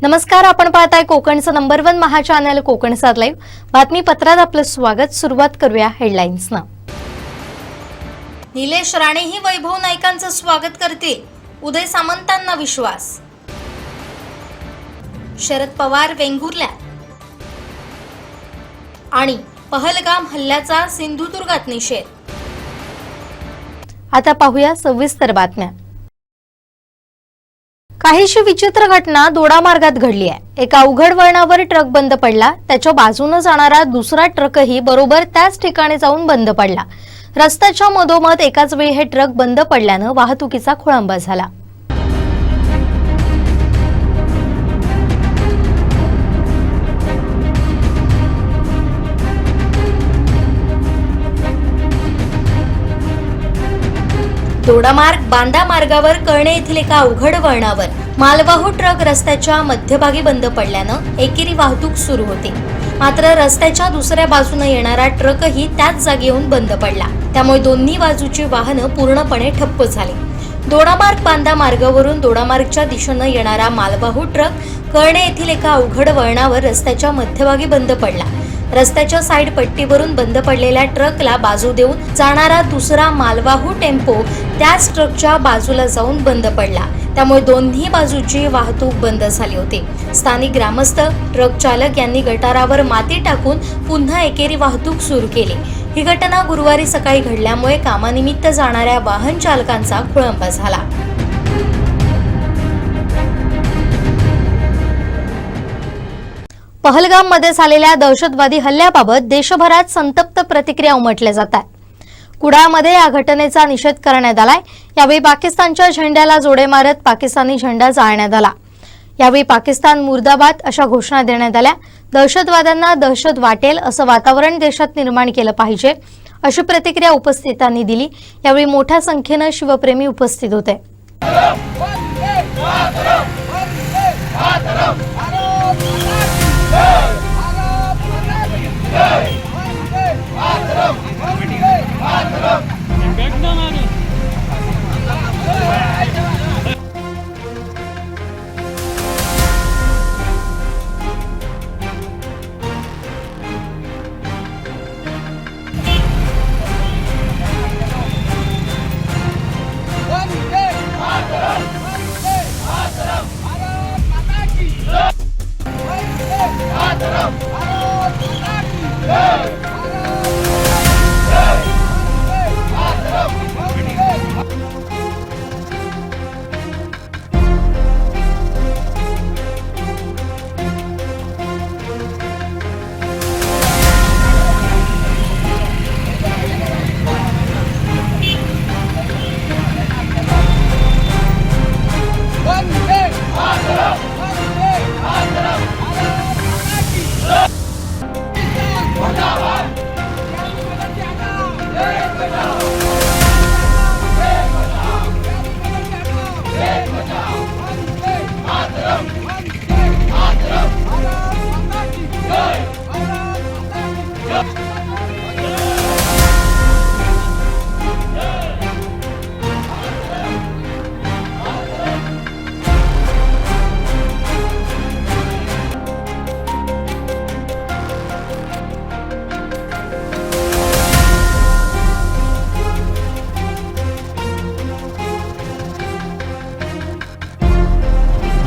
नमस्कार, आपण पाहताय कोकणचं नंबर 1 महा चॅनल कोकण सात लाईव्ह बातमीपत्रात आपलं स्वागत। सुरुवात करूया हेडलाईन्सना। निलेश राणेही वैभव नाईकांचं स्वागत करतील, उदय सामंतांना विश्वास। शरद पवार वेंगुर्ल्यात आणि पहलगाम हल्ल्याचा सिंधुदुर्गात निषेध। आता पाहूया सविस्तर बातम्या। काहीशी विचित्र घटना दोडा मार्गात घडली आहे। एका अवघड वळणावर ट्रक बंद पडला, त्याच्या बाजूने जाणारा दुसरा ट्रकही बरोबर त्याच ठिकाणी जाऊन बंद पडला। रस्त्याच्या मधोमध एकाच वेळी हे ट्रक बंद पडल्याने वाहतुकीचा खोळंबा झाला। दोडामार्ग बांदा मार्गावर कळणे येथील एका अवघड वळणावर मालवाहू ट्रक रस्त्याच्या मध्यभागी बंद पडल्यानं एकेरी वाहतूक सुरू होती। मात्र रस्त्याच्या दुसऱ्या बाजूने येणारा ट्रकही त्याच जागी येऊन बंद पडला, त्यामुळे दोन्ही बाजूची वाहनं पूर्णपणे ठप्प झाली। दोडामार्ग बांदा मार्गावरून दोडामार्गच्या दिशेने येणारा मालवाहू ट्रक कळणे येथील एका अवघड वळणावर रस्त्याच्या मध्यभागी बंद पडला। रस्त्याच्या साईड पट्टीवरून बंद पडलेल्या ट्रकला बाजू देऊन जाणारा दुसरा मालवाहू टेम्पो त्याच ट्रकच्या बाजूला जाऊन बंद पडला, त्यामुळे दोन्ही बाजूची वाहतूक बंद झाली होती। स्थानिक ग्रामस्थ, ट्रक चालक यांनी गटारावर माती टाकून पुन्हा एकेरी वाहतूक सुरू केली। ही घटना गुरुवारी सकाळी घडल्यामुळे कामानिमित्त जाणाऱ्या वाहन चालकांचा खोळंबा झाला। पहलगाम मध्ये झालेल्या दहशतवादी हल्ल्याबाबत देशभरात संतप्त प्रतिक्रिया उमटल्या जातात। कुडाळमध्ये या घटनेचा निषेध करण्यात आलाय। यावेळी पाकिस्तानच्या झेंड्याला जोडे मारत पाकिस्तानी झेंडा जाळण्यात आला। यावेळी पाकिस्तान मुर्दाबाद अशा घोषणा देण्यात आल्या। दहशतवाद्यांना दहशत वाटेल असं वातावरण देशात निर्माण केलं पाहिजे, अशी प्रतिक्रिया उपस्थितांनी दिली। यावेळी मोठ्या संख्येने शिवप्रेमी उपस्थित होते।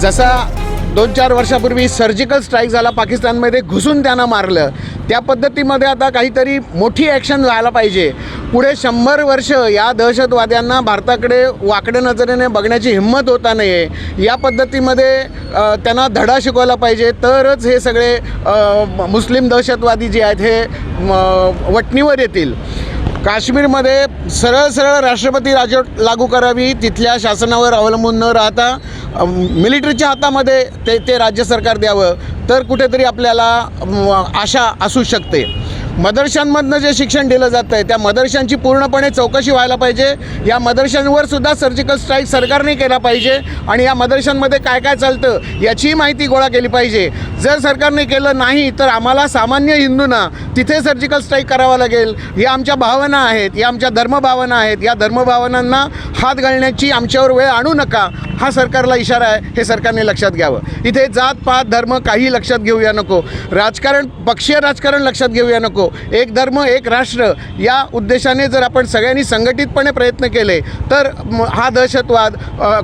जसा 2-4 वर्षापूर्वी सर्जिकल स्ट्राईक झाला, पाकिस्तानमध्ये घुसून त्यांना मारलं, त्या पद्धतीमध्ये आता काहीतरी मोठी ॲक्शन व्हायला पाहिजे। पुढे 100 वर्ष या दहशतवाद्यांना भारताकडे वाकड्या नजरेने बघण्याची हिंमत होता नये। या पद्धतीमध्ये त्यांना धडा शिकवला पाहिजे, तरच हे सगळे मुस्लिम दहशतवादी जे आहेत हे वटणीवर येतील। काश्मीरमध्ये सरळ सरळ राष्ट्रपती राजवट लागू करावी, तिथल्या शासनावर अवलंबून न राहता मिलिटरीच्या हातामध्ये ते राज्य सरकार द्यावं, तर कुठेतरी आपल्याला आशा असू शकते। मदरशांमधनं जे शिक्षण दिलं जातं आहे त्या मदरशांची पूर्णपणे चौकशी व्हायला पाहिजे। या मदरशांवर सुद्धा सर्जिकल स्ट्राईक सरकारने केला पाहिजे आणि या मदरशांमध्ये काय काय चालतं याची माहिती गोळा केली पाहिजे। जर सरकारने केलं नाही तर आम्हाला सामान्य हिंदूंना तिथे सर्जिकल स्ट्राईक करावा लागेल। या आमच्या भावना आहेत, या आमच्या धर्मभावना आहेत, या धर्मभावनांना हात घालण्याची आमच्यावर वेळ आणू नका हा सरकारला इशारा आहे, हे सरकारने लक्षात घ्यावं। इथे जात पात धर्म काही लक्षात घेऊया नको, राजकारण पक्षीय राजकारण लक्षात घेऊया नको, एक धर्म एक राष्ट्र या उद्देशाने जर आपण सगळ्यांनी संघटितपणे प्रयत्न केले तर हा दहशतवाद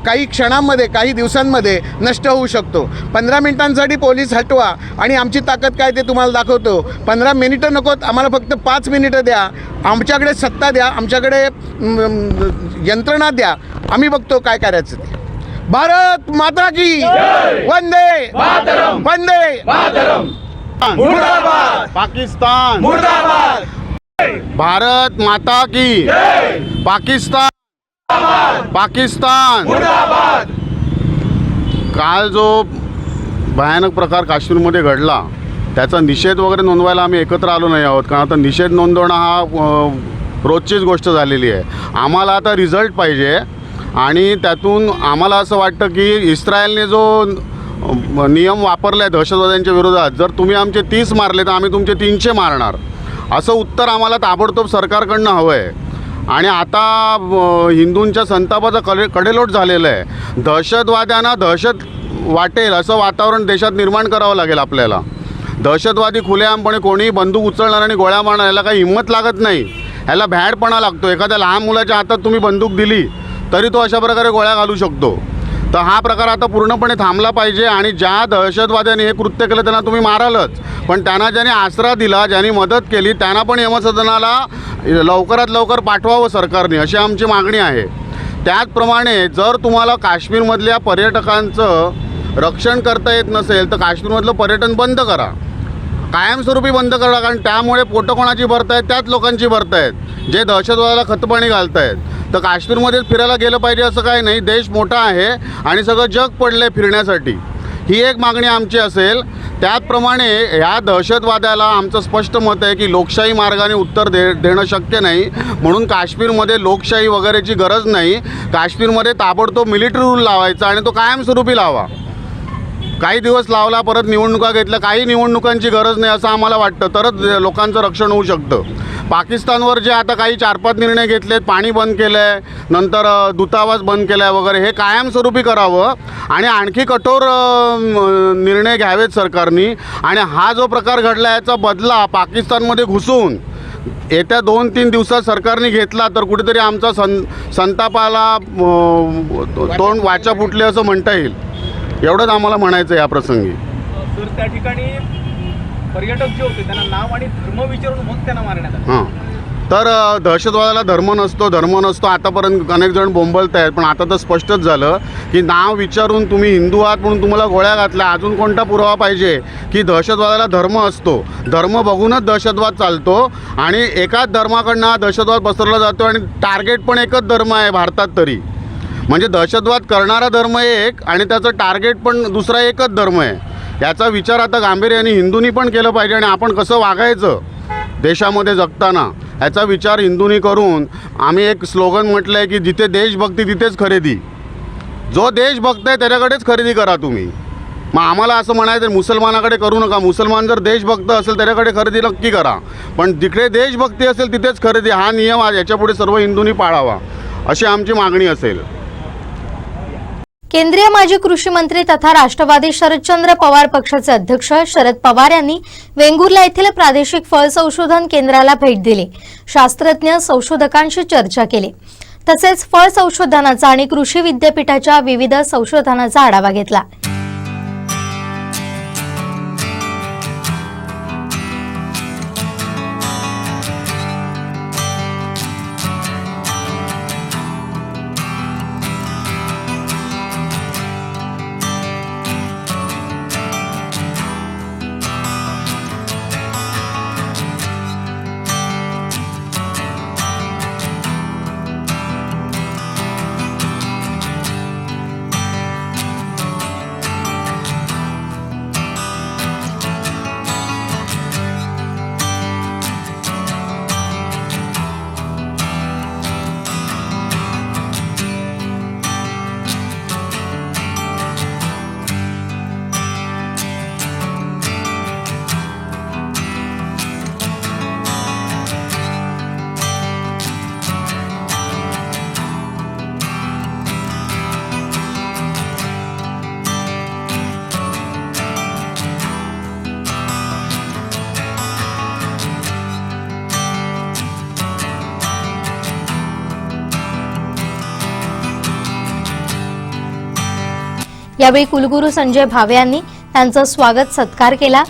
काही क्षणांमध्ये काही दिवसांमध्ये नष्ट होऊ शकतो। 15 मिनिटांसाठी पोलीस हटवा आणि आमची ताकद काय ते तुम्हाला दाखवतो। 15 मिनिटं नकोत, आम्हाला फक्त 5 मिनिटं द्या, आमच्याकडे सत्ता द्या, आमच्याकडे यंत्रणा द्या, आम्ही बघतो काय करायचं ते। भारत माता की वंदे मातरम, वंदे मातरम, मुर्दाबाद पाकिस्तान, मुर्दाबाद, भारत माता की पाकिस्तान, पाकिस्तान। मुर्दाबाद। काल जो भयानक प्रकार काश्मीरमध्ये घडला त्याचा निषेध वगैरे नोंदवायला आम्ही एकत्र आलो नाही आहोत, कारण आता निषेध नोंदवणं हा रोजचीच गोष्ट झालेली आहे। आम्हाला आता रिझल्ट पाहिजे आणि त्यातून आम्हाला असं वाटतं की इस्रायलने जो नियम वापरला आहे दहशतवाद्यांच्या विरोधात, जर तुम्ही आमचे 30 मारले तर आम्ही तुमचे 300 मारणार, असं उत्तर आम्हाला ताबडतोब सरकारकडनं हवं आहे। आणि आता हिंदूंच्या संतापाचा कडेलोट झालेलं आहे। दहशतवाद्यांना दहशत वाटेल असं वातावरण देशात निर्माण करावं लागेल आपल्याला। दहशतवादी खुलेआमपणे कोणीही बंदूक उचलणार आणि गोळ्या मारणार याला काही हिंमत लागत नाही, ह्याला भ्याडपणा लागतो। एखाद्या लहान मुलाच्या हातात तुम्ही बंदूक दिली तरी तो अशा प्रकारे गोळ्या घालू शकतो। तर हा प्रकार आता पूर्णपणे थांबला पाहिजे आणि ज्या दहशतवाद्यांनी हे कृत्य केलं त्यांना तुम्ही मारालच, पण त्यांना ज्यांनी आसरा दिला, ज्यांनी मदत केली त्यांना पण यमसदनाला लवकरात लवकर पाठवावं सरकारने, अशी आमची मागणी आहे। त्याचप्रमाणे जर तुम्हाला काश्मीरमधल्या पर्यटकांचं रक्षण करता येत नसेल तर काश्मीरमधलं पर्यटन बंद करा, कायमस्वरूपी बंद करा, कारण त्यामुळे पोटं कोणाची भरत आहेत, त्याच लोकांची भरत आहेत जे दहशतवादाला खतपाणी घालत आहेत। तर काश्मीरमध्येच फिरायला गेलं पाहिजे असं काही नाही, देश मोठा आहे आणि सगळं जग पडलं आहे फिरण्यासाठी, ही एक मागणी आमची असेल। त्याचप्रमाणे ह्या दहशतवाद्याला आमचं स्पष्ट मत आहे की लोकशाही मार्गाने उत्तर देणं शक्य नाही, म्हणून काश्मीरमध्ये लोकशाही वगैरेची गरज नाही। काश्मीरमध्ये ताबडतोब मिलिटरी रूल लावायचा आणि तो कायमस्वरूपी लावा। काही दिवस लावला, परत निवडणुका घेतल्या, काही निवडणुकांची गरज नाही असं आम्हाला वाटतं, तरच लोकांचं रक्षण होऊ शकतं। पाकिस्तानवर जे आता काही 4-5 निर्णय घेतलेत, पाणी बंद केलं आहे, नंतर दूतावास बंद केला आहे वगैरे, हे कायमस्वरूपी करावं आणि आणखी कठोर निर्णय घ्यावेत सरकारनी। आणि हा जो प्रकार घडला याचा बदला पाकिस्तानमध्ये घुसून येत्या 2-3 दिवसात सरकारने घेतला तर कुठेतरी आमचा संतापाला तोंड वाचा फुटले असं म्हणता येईल। एवढंच आम्हाला म्हणायचं या प्रसंगी। तर त्या ठिकाणी पर्यटक जे होते त्यांना नाव आणि धर्म विचारून मग त्यांना मारण्यात आलं। हां, तर दहशतवादाला धर्म नसतो आतापर्यंत अनेक जण बोंबलत आहेत, पण आता तर स्पष्टच झालं की नाव विचारून तुम्ही हिंदू आहात म्हणून तुम्हाला गोळ्या घातल्या, अजून कोणता पुरावा पाहिजे की दहशतवादाला धर्म असतो? धर्म बघूनच दहशतवाद चालतो आणि एकाच धर्माकडनं हा दहशतवाद पसरला जातो आणि टार्गेट पण एकच धर्म आहे भारतात तरी, म्हणजे दहशतवाद करणारा धर्म एक आणि त्याचं टार्गेट पण दुसरा एकच धर्म आहे। याचा विचार आता गांभीर्याने हिंदूंनी पण केलं पाहिजे आणि आपण कसं वागायचं देशामध्ये जगताना याचा विचार हिंदूंनी करून आम्ही एक स्लोगन म्हटलं आहे की जिथे देशभक्ती तिथेच खरेदी, जो देशभक्त आहे त्याच्याकडेच खरेदी करा तुम्ही। मग आम्हाला असं म्हणायचं मुसलमानाकडे करू नका, मुसलमान जर देशभक्त असेल त्याच्याकडे खरेदी नक्की करा, पण जिकडे देशभक्ती असेल तिथेच खरेदी, हा नियम आज याच्यापुढे सर्व हिंदूंनी पाळावा अशी आमची मागणी असेल। केंद्रीय माजी कृषी मंत्री तथा राष्ट्रवादी शरदचंद्र पवार पक्षाचे अध्यक्ष शरद पवार यांनी वेंगुर्ला येथील प्रादेशिक फळ संशोधन केंद्राला भेट दिली, शास्त्रज्ञ संशोधकांशी चर्चा केली, तसेच फळ संशोधनाचा आणि कृषी विद्यापीठाच्या विविध संशोधनाचा आढावा घेतला। यावेळी कुलगुरू संजय भावे यांनी त्यांचं स्वागत सत्कार केला।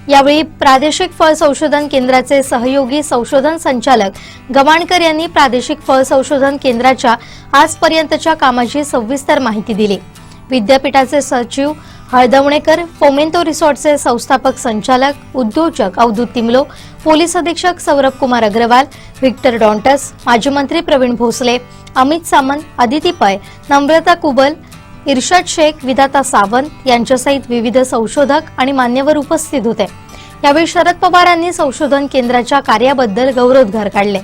यावेळी प्रादेशिक फळ संशोधन केंद्राचे सहयोगी संशोधन संचालक गवाणकर यांनी प्रादेशिक फळ संशोधन केंद्राच्या आजपर्यंतच्या कामाची सविस्तर माहिती दिली। विद्यापीठाचे सचिव हळदवणेकर, फोमेंतो रिसॉर्टचे संस्थापक संचालक उद्योजक अवधूत तिमलो, पोलीस अधीक्षक सौरभ कुमार अग्रवाल, व्हिक्टर डॉन्टस, माजी मंत्री प्रवीण भोसले, अमित सामंत, अदिती पै, नम्रता कुबल, इर्शाद शेख, विधाता सावंत यांच्यासहित विविध संशोधक आणि मान्यवर उपस्थित होते। यावेळी शरद पवार यांनी संशोधन केंद्राच्या कार्याबद्दल गौरवोद्गार काढले।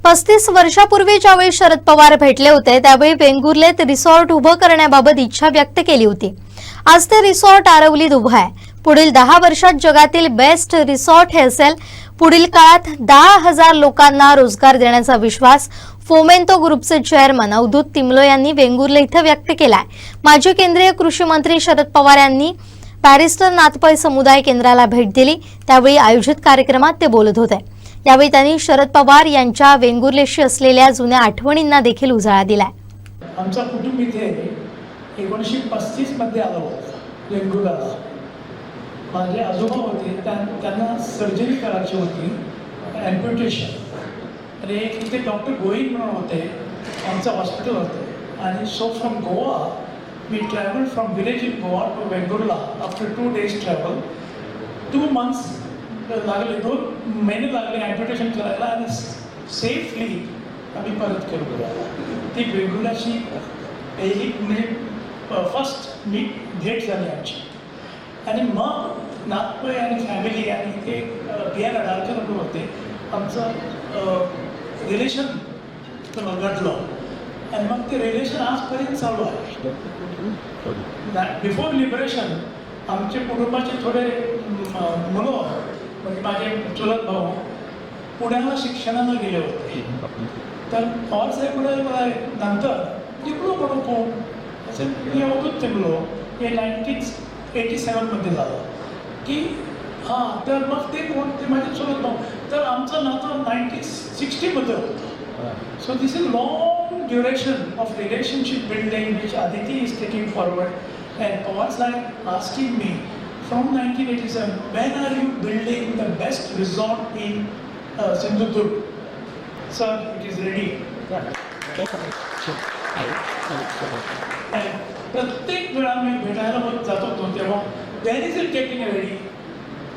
35 वर्षापूर्वी ज्यावेळी शरद पवार भेटले होते त्यावेळी वेंगुर्लेत रिसॉर्ट उभं करण्याबाबत इच्छा व्यक्त केली होती। आज ते रिसॉर्ट आरवलीत उभं आहे। पुढील 10 वर्षात जगातील बेस्ट रिसॉर्ट हे असेल। पुढील काळात 10,000 लोकांना रोजगार देण्याचा विश्वास फोमेंतो ग्रुपचे चेअरमन अवधूत तिमलो यांनी वेंगुर्ले इथं व्यक्त केलाय। माजी केंद्रीय कृषी मंत्री शरद पवार यांनी पॅरिस्टर नाथपै समुदाय केंद्राला भेट दिली। त्यावेळी आयोजित कार्यक्रमात ते बोलत होते। यावेळी त्यांनी शरद पवार यांच्या वेंगुर्लेशी असलेल्या जुन्या आठवणींना देखील उजाळा दिलाय। आमचा कुटुंब इथे 1935 मध्ये आलं होतं वेंगुर्ल्याला। माझे आजोबा होते, त्यांना सर्जरी करायची होती, ॲम्प्युटेशन। आणि एक इथे डॉक्टर गोविंद म्हणून होते, आमचं हॉस्पिटल होतं। आणि so from Goa we travel from village in Goa to Vengurla after 2 days travel. 2 months लागले, 2 महिने लागले ॲम्प्युटेशन करायला आणि सेफली आम्ही परत केलो गोव्याला। ती वेंगुर्ल्याची पहिली म्हणजे फर्स्ट भेट झाली आमची। आणि मग नागपूर आणि फॅमिली आणि ते PR अडालकर होते, आमचं रिलेशन घडलं। आणि मग ते रिलेशन आजपर्यंत चालू आहे। बिफोर लिबरेशन आमचे कुटुंबाचे थोडे मुलं म्हणजे माझे चुलत भाऊ पुण्याला शिक्षणाला गेले होते। तर पवार साहेब नंतर टिकलो म्हणून कोण असं मी अवधूत टिकलो हे 1987 मध्ये झालं की हां। तर मग ते कोण ते माझे चुलत भाऊ। तर आमचं नातं 1960 मध्ये होतं। So this is long duration of relationship building which Aditi is taking forward. And Pawar Sahib asking me from 1987, when are you building the best resort in Sindhudurg? Sir, it is ready. And प्रत्येक वेळा मी भेटायला जात होतो तेव्हा when is it getting ready?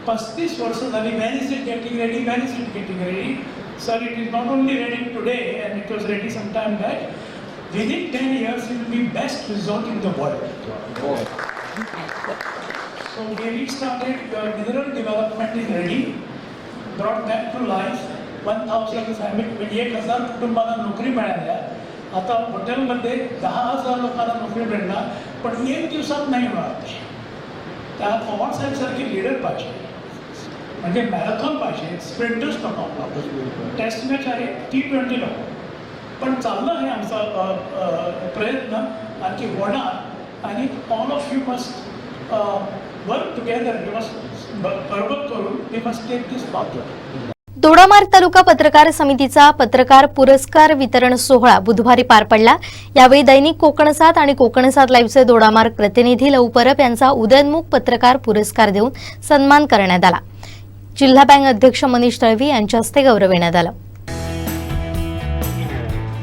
35 वर्ष झाली, when is it getting ready? When is it getting ready? Sir, it is not only ready today and it was ready some time back. Within 10 years, it will be best resort in the world. So we started mineral development is ready, brought that to life. 1,000 family, 1,000 कुटुंबांना नोकरी मिळाल्या। आता हॉटेलमध्ये 10,000 लोकांना नोकरी मिळणार, पण 1 दिवसात नाही मिळत। त्या पवार साहेब सारखे लीडर पाहिजे, म्हणजे मॅरेथॉन पाहिजे, स्प्रिंटर्स नको, टेस्ट मॅच आहे, T20 नको। पण चाललं आहे आमचा प्रयत्न आणखी होणार। आणि all of you must work together, you must बरोबर करून we must take this path. Dodamarg taluka पत्रकार समितीचा पत्रकार पुरस्कार वितरण सोहळा बुधवारी पार पडला। यावेळी दैनिक कोकणसात आणि कोकणसात लाईव्हचे दोडामार्ग प्रतिनिधी लव परब यांचा उदयनमुख पत्रकार पुरस्कार देऊन सन्मान करण्यात आला। जिल्हा बँक अध्यक्ष मनीष तळवी यांच्या हस्ते गौरविण्यात आलं।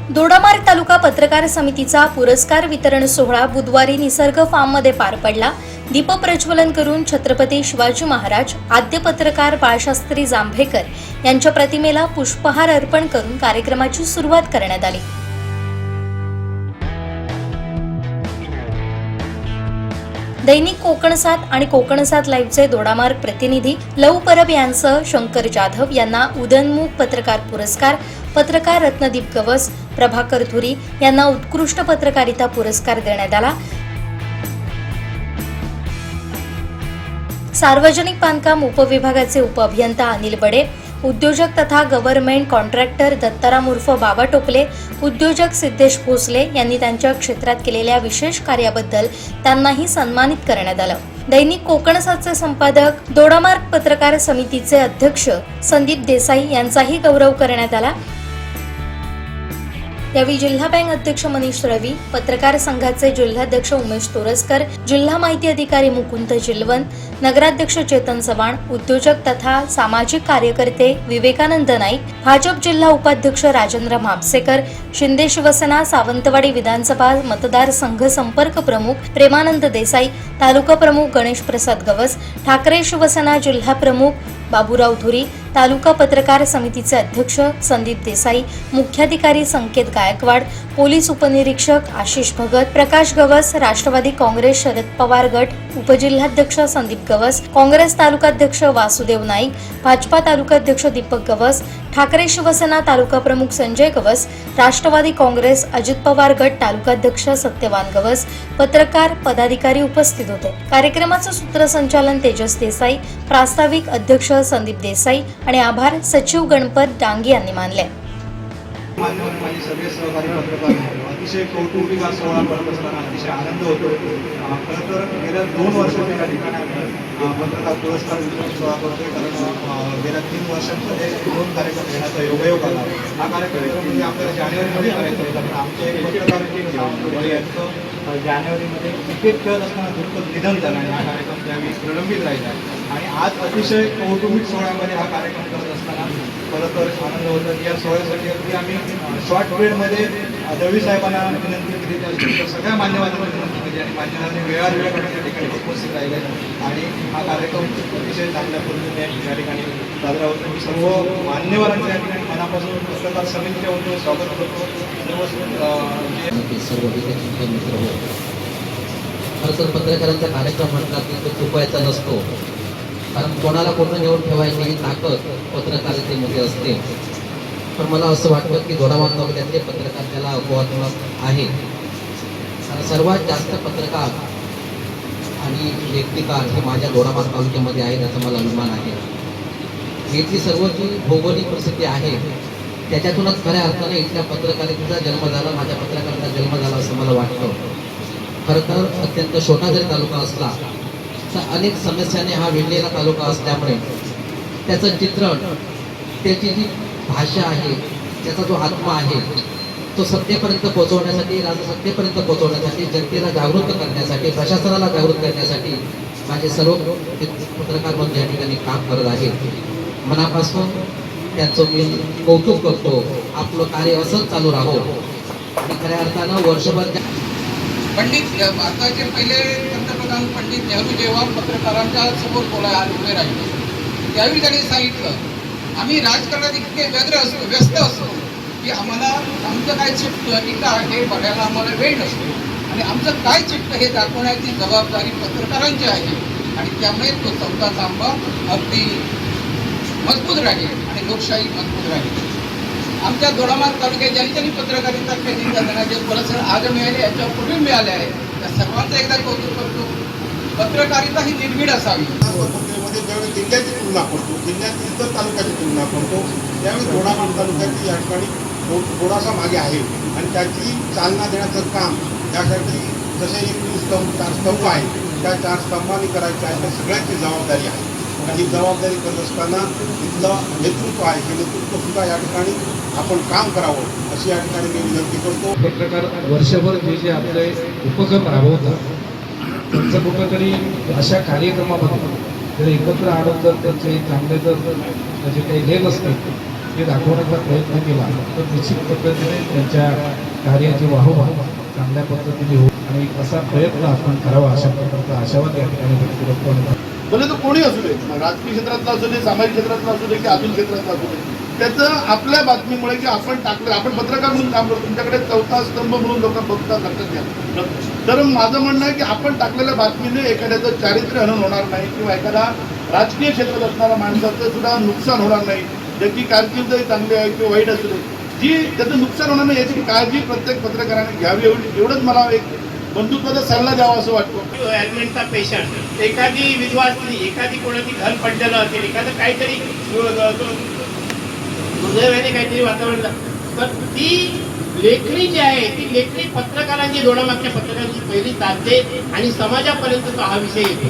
दोडामार्ग तालुका पत्रकार समितीचा पुरस्कार वितरण सोहळा बुधवारी निसर्ग फार्ममध्ये पार पडला। दीप प्रज्वलन करून छत्रपती शिवाजी महाराज, आद्य पत्रकार बाळशास्त्री जांभेकर यांच्या प्रतिमेला पुष्पहार अर्पण करून कार्यक्रमाची सुरुवात करण्यात आली। दैनिक कोकणसात आणि कोकणसात लाईव्हचे दोडामार्ग प्रतिनिधी लव परब यांसह शंकर जाधव यांना उदयनमुख पत्रकार पुरस्कार, पत्रकार रत्नदीप गवस, प्रभाकर धुरी यांना उत्कृष्ट पत्रकारिता पुरस्कार देण्यात आला। सार्वजनिक बांधकाम उपविभागाचे उपअभियंता अनिल बडे, उद्योजक तथा गव्हर्नमेंट कॉन्ट्रॅक्टर दत्ताराम उर्फ बाबा टोपले, उद्योजक सिद्धेश भोसले यांनी त्यांच्या क्षेत्रात केलेल्या विशेष कार्याबद्दल त्यांनाही सन्मानित करण्यात आलं। दैनिक कोकणसाचे संपादक, दोडामार्ग पत्रकार समितीचे अध्यक्ष संदीप देसाई यांचाही गौरव करण्यात आला। यावेळी जिल्हा बँक अध्यक्ष मनीष रवी, पत्रकार संघाचे जिल्हाध्यक्ष उमेश तोरसकर, जिल्हा माहिती अधिकारी मुकुंद जिलवंत, नगराध्यक्ष चेतन चव्हाण, उद्योजक तथा सामाजिक कार्यकर्ते विवेकानंद नाईक, भाजप जिल्हा उपाध्यक्ष राजेंद्र म्हापसेकर, शिंदे शिवसेना सावंतवाडी विधानसभा मतदार संघ संपर्क प्रमुख प्रेमानंद देसाई, तालुका प्रमुख गणेश प्रसाद गवस, ठाकरे शिवसेना जिल्हा प्रमुख बाबूराव धुरी, तालुका पत्रकार समितीचे अध्यक्ष संदीप देसाई, मुख्याधिकारी संकेत गायकवाड, पोलीस उपनिरीक्षक आशिष भगत, प्रकाश गवस, राष्ट्रवादी काँग्रेस शरद पवार गट उपजिल्हाध्यक्ष संदीप गवस, काँग्रेस तालुकाध्यक्ष वासुदेव नाईक, भाजपा तालुकाध्यक्ष दीपक गवस, ठाकरे शिवसेना तालुका प्रमुख संजय गवस, राष्ट्रवादी काँग्रेस अजित पवार गट तालुकाध्यक्ष सत्यवान गवस, पत्रकार पदाधिकारी उपस्थित होते। कार्यक्रमाचं सूत्रसंचालन तेजस देसाई, प्रास्ताविक अध्यक्ष संदीप देसाई आणि आभार सचिव गणपत डांगे यांनी मानले। माझे सगळे सहकारी पत्रकार अतिशय कौटुंबिक हा सोहळा करत असताना अतिशय आनंद होतो। खरं तर गेल्या 2 वर्षाच्या या ठिकाणी आपण पत्रकार पुरस्कार वितरण सोहळा करतोय, कारण गेल्या 3 वर्षांमध्ये 2 कार्यक्रम घेण्याचा योगायोग आला। हा कार्यक्रम म्हणजे आपल्याला जानेवारीमध्ये करायचा होता, पण आमचे एक पत्रकार यांचं जानेवारीमध्ये क्रिकेट खेळत असताना दुःखद निधन झालं आणि हा कार्यक्रम त्यावेळी प्रलंबित राहिला आणि आज अतिशय कौटुंबिक सोहळ्यामध्ये हा कार्यक्रम करत असताना खरं तर आनंद होतो। या सोहळ्यासाठी अगदी आम्ही शॉर्ट पिरियडमध्ये दळवी साहेबांना विनंती केली, त्यानंतर सगळ्या मान्यवरांना विनंती केली आणि मान्यवरांनी वेळावेळा त्या ठिकाणी उपस्थित राहिले आणि हा कार्यक्रम अतिशय चांगल्या पद्धतीने या ठिकाणी साजरा होतो। मी सर्व मान्यवरांच्या या ठिकाणी मनापासून पत्रकार समितीच्या वतीने स्वागत करतो। सर्व मित्र हो, खरं तर पत्रकारांचा कार्यक्रम म्हटला की तो चुकवायचा नसतो, कारण कोणाला कोणतं निवडून ठेवायची ही ताकद पत्रकारितेमध्ये असते। पण मला असं वाटतं की दोडामार्ग तालुक्यातले पत्रकार त्याला अपवादात्मक आहे, कारण सर्वात जास्त पत्रकार आणि व्यक्तिकार हे माझ्या दोडामार्ग तालुक्यामध्ये आहेत, याचा मला अभिमान आहे। इथली सर्व जी भौगोलिक परिस्थिती आहे त्याच्यातूनच खऱ्या अर्थाने इथल्या पत्रकारितेचा जन्म झाला, माझ्या पत्रकारांचा जन्म झाला असं मला वाटतं। खरं तर अत्यंत छोटा जरी तालुका असला तर अनेक समस्याने हा वेढलेला तालुका असल्यामुळे त्याचं चित्रण, त्याची जी भाषा आहे, त्याचा जो आत्मा आहे तो सत्तेपर्यंत पोहोचवण्यासाठी, राजसत्तेपर्यंत पोहोचवण्यासाठी, जनतेला जागृत करण्यासाठी, प्रशासनाला जागृत करण्यासाठी माझे सर्व पत्रकार बंधू या ठिकाणी काम करत आहेत। मनापासून त्यांचं मी कौतुक करतो। आपलं कार्य असंच चालू राहो आणि खऱ्या अर्थानं वर्षभर पंडित भारताचे पहिले पंतप्रधान पंडित नेहरू जेव्हा पत्रकारांच्या समोर बोलायला उभे राहिले त्यावेळी त्यांनी सांगितलं, आम्ही राजकारणात इतके व्यस्त असतो की आम्हाला आमचं काय चित्त टीका हे बघायला आम्हाला वेळ नसतो आणि आमचं काय चित्त हे दाखवण्याची जबाबदारी पत्रकारांची आहे आणि त्यामुळे तो चौथा तांबा अगदी मजबूत राहील आणि लोकशाही मजबूत राहील। आमच्या दोडामार्ग तालुक्यात ज्यांनी त्यांनी पत्रकारिता केली, त्यांना जे पुरस्कार आज मिळाले याच्यापूर्वी मिळाले आहे, त्या सर्वांचं एकदा कौतुक करतो। पत्रकारिता ही निर्भीड असावी। पत्रिकेमध्ये ज्यावेळी जिल्ह्याची तुलना करतो, जिल्ह्यातील इतर तालुक्याची तुलना करतो, त्यावेळी दोडामार्ग तालुक्याची या ठिकाणी थोडासा मागे आहे आणि त्याची चालना देण्याचं काम त्यासाठी जसे 4 स्तंभ आहे त्या 4 स्तंभांनी करायचे आहे, त्या सगळ्यांची जबाबदारी आहे आणि ही जबाबदारी करत असताना इथलं नेतृत्व आहे, हे नेतृत्वसुद्धा या ठिकाणी आपण काम करावं अशी या ठिकाणी मी विनंती करतो। पत्रकार वर्षभर जे आपले उपक्रम राबवतात त्यांचं कुठंतरी अशा कार्यक्रमामध्ये जर एकत्र आणून जर त्यांचे चांगले जर जे काही लेख असते ते दाखवण्याचा प्रयत्न केला तर निश्चित पद्धतीने त्यांच्या कार्याची वाहवा चांगल्या पद्धतीने होईल आणि असा प्रयत्न आपण करावा अशा प्रकारचा आशावाद या ठिकाणी व्यक्त करतो। भले तो कोणी असू दे, राजकीय क्षेत्रातला असू दे, सामाजिक क्षेत्रातला असू दे की अजून क्षेत्रातला असू दे, त्याचं आपल्या बातमीमुळे की आपण टाकलं, आपण पत्रकार म्हणून काम करतो, तुमच्याकडे 4था स्तंभ म्हणून लोक बघतात लक्षात घ्या। तर माझं म्हणणं आहे की आपण टाकलेल्या बातमीने एखाद्याचं चारित्र्य हनन होणार नाही किंवा एखादा राजकीय क्षेत्रात असणारा माणसाचं सुद्धा नुकसान होणार नाही, ज्याची कारकीर्दही चांगली आहे किंवा वाईट असू दे, जी त्याचं नुकसान होणार नाही याची काळजी प्रत्येक पत्रकाराने घ्यावी, एवढंच मला एक बंधुत्वाचा सल्ला द्यावा असं वाटतं। ॲडमिटचा पेशंट, एखादी विधवा स्त्री, एखादी कोणाची घर पडलेलं असेल, एखादं काहीतरी दुर्दैवाने काहीतरी वातावरण तर ती लेखणी जी आहे ती लेखणी पत्रकारांची दोडामागच्या पत्रकारांची पहिली चालते आणि समाजापर्यंत तो हा विषय येतो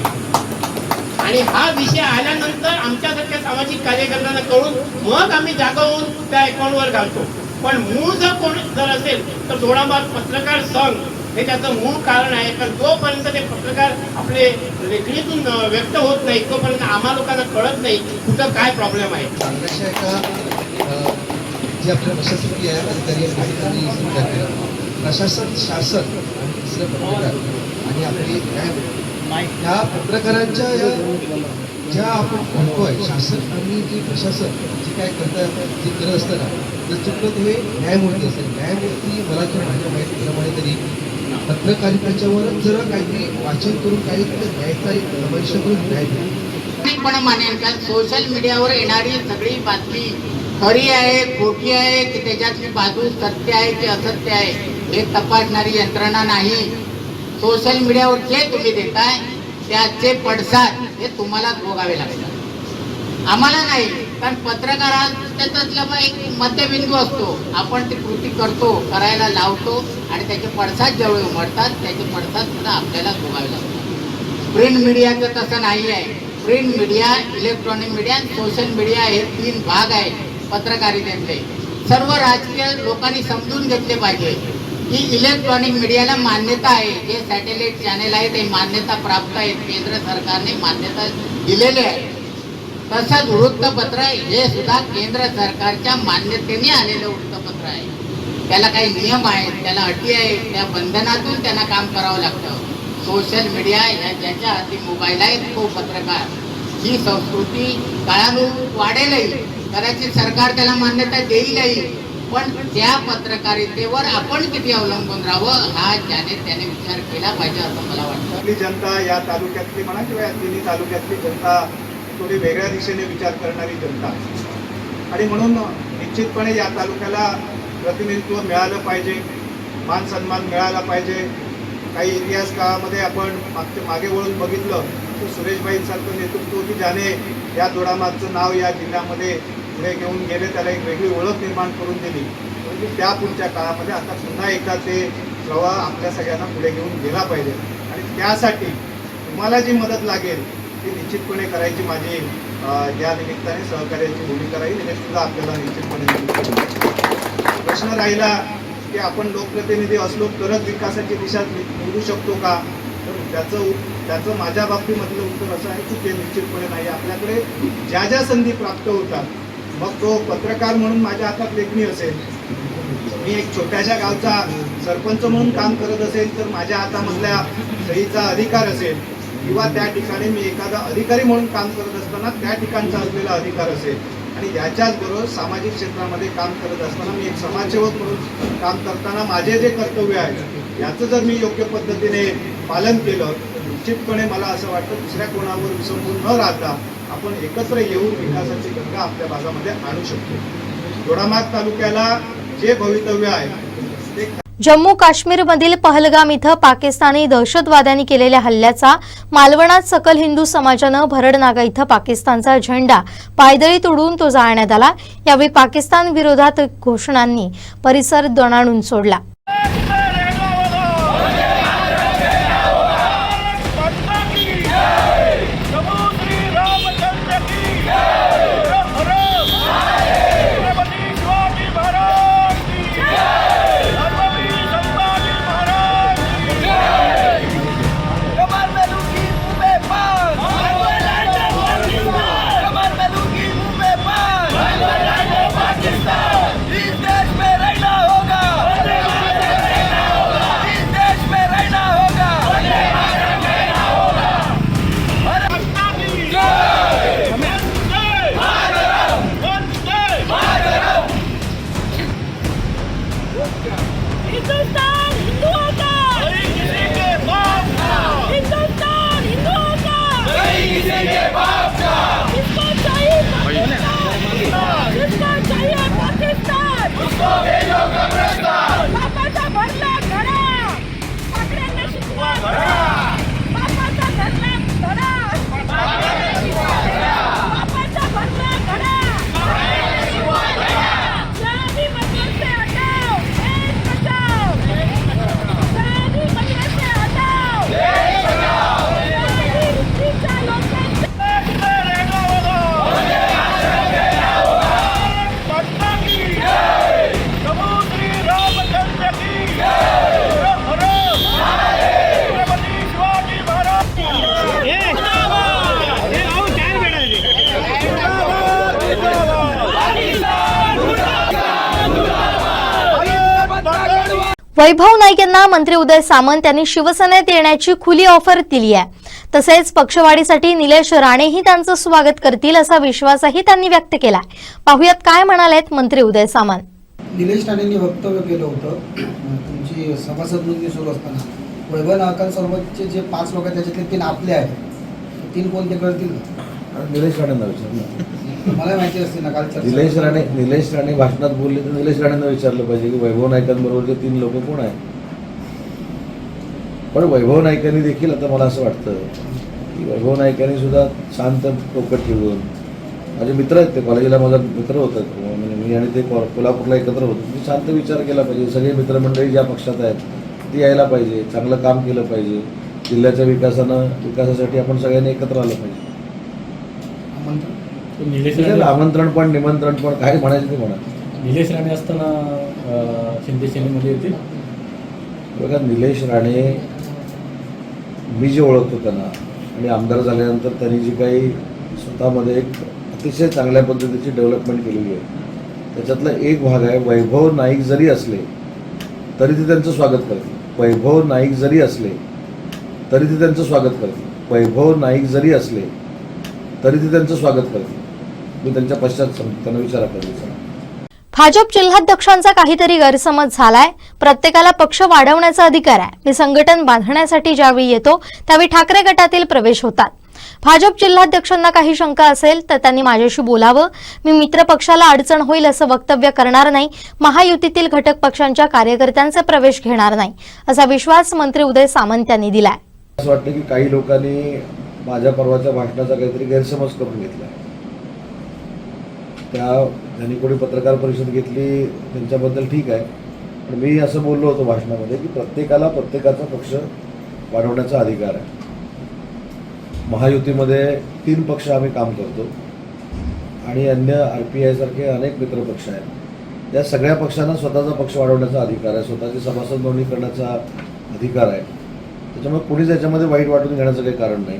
आणि हा विषय आल्यानंतर आमच्यासारख्या सामाजिक कार्यकर्त्यांना कळून मग आम्ही जागा होऊन त्या अकाउंटवर घालतो. पण मूळ जर असेल तर दोडामार्ग पत्रकार संघ हे त्याचं मूळ कारण आहे. कारण जोपर्यंत ते पत्रकार आपले लेखणीतून व्यक्त होत नाही तोपर्यंत आम्हा लोकांना कळत नाही कुठं काय प्रॉब्लेम आहे. जे आपल्या प्रशासकीय अधिकारी प्रशासन शासन आणि तिसरं पत्रकार आणि आपली ह्या पत्रकारांच्या ज्या आपण म्हणतोय शासन आणि जे प्रशासन जे काय करतात जे करत असताना जर चुकलं हे न्यायमूर्ती असेल. न्यायमूर्ती मला तर माझ्या माहितीप्रमाणे तरी पत्रकारितेच्यावरच जर काहीतरी वाचन करून काही न्यायचा समावेश करून न्याय दिला. पण मानेन का सोशल मीडियावर येणारी सगळी बातमी खरी आहे खोटी आहे की त्याच्यातली बाजू सत्य आहे की असत्य आहे हे तपासणारी यंत्रणा नाही. सोशल मीडियावर जे तुम्ही देताय त्याचे पडसाद हे तुम्हालाच भोगावे लागतात, आम्हाला नाही. कारण पत्रकार हा त्याच्यातला एक मध्यबिंदू असतो. आपण ती कृती करतो, करायला लावतो आणि त्याचे पडसाद ज्यावेळी उमटतात त्याचे पडसाद सुद्धा आपल्यालाच भोगावे लागतात. प्रिंट मीडियाचं तसं नाही आहे. प्रिंट मीडिया, इलेक्ट्रॉनिक मीडिया आणि सोशल मीडिया हे 3 भाग आहेत पत्रकारितेतले. सर्व राजकीय लोकांनी समजून घेतले पाहिजे की इलेक्ट्रॉनिक मीडियाला मान्यता आहे. जे सॅटेलाइट चॅनेल आहे ते मान्यता प्राप्त आहेत, केंद्र सरकारने मान्यता दिलेली आहे. तसंच वृत्तपत्र हे सुद्धा केंद्र सरकारच्या मान्यतेने आलेलं वृत्तपत्र आहे. त्याला काही नियम आहेत, त्याला अटी आहेत, त्या बंधनातून त्यांना काम करावं लागतं. सोशल मीडिया ह्या ज्याच्या हाती मोबाईल आहे तो पत्रकार. ही संस्कृती काळानुरूप वाढेलही, कदाचित सरकार त्याला मान्यता देईलही, पण त्या पत्रकारितेवर आपण किती अवलंबून राहावं हा त्याने विचार केला पाहिजे असं मला वाटतं. आपली जनता या तालुक्यातली म्हणा किंवा या तिन्ही तालुक्यातली जनता थोडी वेगळ्या दिशेने विचार करणारी जनता आणि म्हणून निश्चितपणे या तालुक्याला प्रतिनिधित्व मिळालं पाहिजे, मान सन्मान मिळाला पाहिजे. काही इतिहास काळामध्ये आपण मागे वळून बघितलं तर सुरेशभाईंसारखं नेतृत्व की ज्याने या दोडामार्गचं नाव या जिल्ह्यामध्ये पुढे घेऊन गेले, त्याला एक वेगळी ओळख निर्माण करून दिली. परंतु त्या पुढच्या काळामध्ये आता पुन्हा एकदा ते प्रवाह आपल्या सगळ्यांना पुढे घेऊन गेला पाहिजे आणि त्यासाठी तुम्हाला जी मदत लागेल ती निश्चितपणे करायची माझी या निमित्ताने सहकार्याची भूमिका राहील. हे सुद्धा आपल्याला निश्चितपणे प्रश्न राहिला की आपण लोकप्रतिनिधी असलो तरच विकासाची दिशा निवडू शकतो का, तर त्याचं माझ्या बाबतीमधलं उत्तर असं आहे की ते निश्चितपणे नाही. आपल्याकडे ज्या ज्या संधी प्राप्त होतात, मग तो पत्रकार म्हणून माझ्या हातात लेखणी असेल, मी एक छोट्याशा गावचा सरपंच म्हणून काम करत असेल तर माझ्या हातामधल्या सहीचा अधिकार असेल, किंवा त्या ठिकाणी मी एखादा अधिकारी म्हणून काम करत असताना त्या ठिकाणचा असलेला अधिकार असेल. आणि याच्याचबरोबर सामाजिक क्षेत्रामध्ये काम करत असताना मी एक समाजसेवक म्हणून काम करताना माझे जे कर्तव्य आहे याचं जर मी योग्य पद्धतीने पालन केलं तर निश्चितपणे मला असं वाटतं दुसऱ्या कोणावर विसंबून न राहता आपण एकत्र येऊन विकासाची गंगा आपल्या भागामध्ये आणू शकतो. दोडामार्ग तालुक्याला जे भवितव्य आहे ते जम्मू काश्मीरमधील पहलगाम इथं पाकिस्तानी दहशतवाद्यांनी केलेल्या हल्ल्याचा मालवणात सकल हिंदू समाजानं भरडनागा इथं पाकिस्तानचा झेंडा पायदळी तोडून तो जाळण्यात आला. यावेळी पाकिस्तान विरोधात घोषणांनी परिसर दणाणून सोडला. वैभव नाईक यांना मंत्री उदय सामंत यांनी शिवसेनेत येण्याची खुली ऑफर दिली आहे. तसेच पक्षवाढीसाठी निलेश राणेही त्यांचं स्वागत करतील असा विश्वासही त्यांनी व्यक्त केला. पाहुयात काय म्हणालेत मंत्री उदय सामंत. निलेश राणेंनी वक्तव्य केलं होतं तुमची सभासद नोंदणी सुरू असताना वैभव नाईकांसोबतचे जे 5 लोक आहेत त्याच्यातले 3 आपले आहेत. 3 कोणते कळतील? निलेश राणेंना विचारलं. मला माहिती असते ना, काल निलेश राणे भाषणात बोलले तर निलेश राणेंना विचारलं पाहिजे की वैभव नाईकांबरोबरचे 3 लोक कोण आहेत. पण वैभव नाईकांनी देखील आता मला असं वाटतं की वैभव नाईकांनी सुद्धा शांत डोकं ठेवून, माझे मित्र आहेत ते, कॉलेजला माझा मित्र होतात, म्हणजे मी आणि ते कोल्हापूरला एकत्र होतो, मी शांत विचार केला पाहिजे. सगळे मित्रमंडळी ज्या पक्षात आहेत ती यायला पाहिजे, चांगलं काम केलं पाहिजे, जिल्ह्याच्या विकासासाठी आपण सगळ्यांनी एकत्र आलं पाहिजे. आमंत्रण पण निमंत्रण पण काय म्हणायचं ते म्हणा. निलेश राणे असताना शिंदे सेनेमध्ये येतील. बघा, निलेश राणे मी जे ओळखतो त्यांना आणि आमदार झाल्यानंतर त्यांनी जी काही स्वतःमध्ये एक अतिशय चांगल्या पद्धतीची डेव्हलपमेंट केलेली आहे त्याच्यातला एक भाग आहे, वैभव नाईक जरी असले तरी ते त्यांचं स्वागत करतील. वैभव नाईक जरी असले तरी ते त्यांचं स्वागत करतील. वैभव नाईक जरी असले तरी ते त्यांचं स्वागत करतील. मी त्यांच्या पश्चात त्यांना विचारा पाहिजे. भाजप जिल्हाध्यक्षांचा काहीतरी गैरसमज झालाय. प्रत्येकाला पक्ष वाढवण्याचा अधिकार आहे. मी संघटन बांधण्यासाठी ज्यावेळी येतो त्यावेळी ठाकरे गटातील प्रवेश होतात. भाजप जिल्हाध्यक्षांना काही शंका असेल तर त्यांनी माझ्याशी बोलावं. मी मित्र पक्षाला अडचण होईल असं वक्तव्य करणार नाही. महायुतीतील घटक पक्षांच्या कार्यकर्त्यांचे प्रवेश घेणार नाही असा विश्वास मंत्री उदय सामंत यांनी दिलाय. असं वाटतं की काही लोकांनी माझ्या परवाच्या भाषणाचा काहीतरी गैरसमज करून घेतला. त्यांनी कोणी पत्रकार परिषद घेतली त्यांच्याबद्दल ठीक आहे, पण मी असं बोललो होतो भाषणामध्ये की प्रत्येकाला प्रत्येकाचा पक्ष वाढवण्याचा अधिकार आहे. महायुतीमध्ये 3 पक्ष आम्ही काम करतो आणि अन्य RPI सारखे अनेक मित्रपक्ष आहेत. या सगळ्या पक्षांना स्वतःचा पक्ष वाढवण्याचा अधिकार आहे, स्वतःची सभासद नोंदणी करण्याचा अधिकार आहे. त्याच्यामुळे कोणीच याच्यामध्ये वाईट वाटून घेण्याचं काही कारण नाही.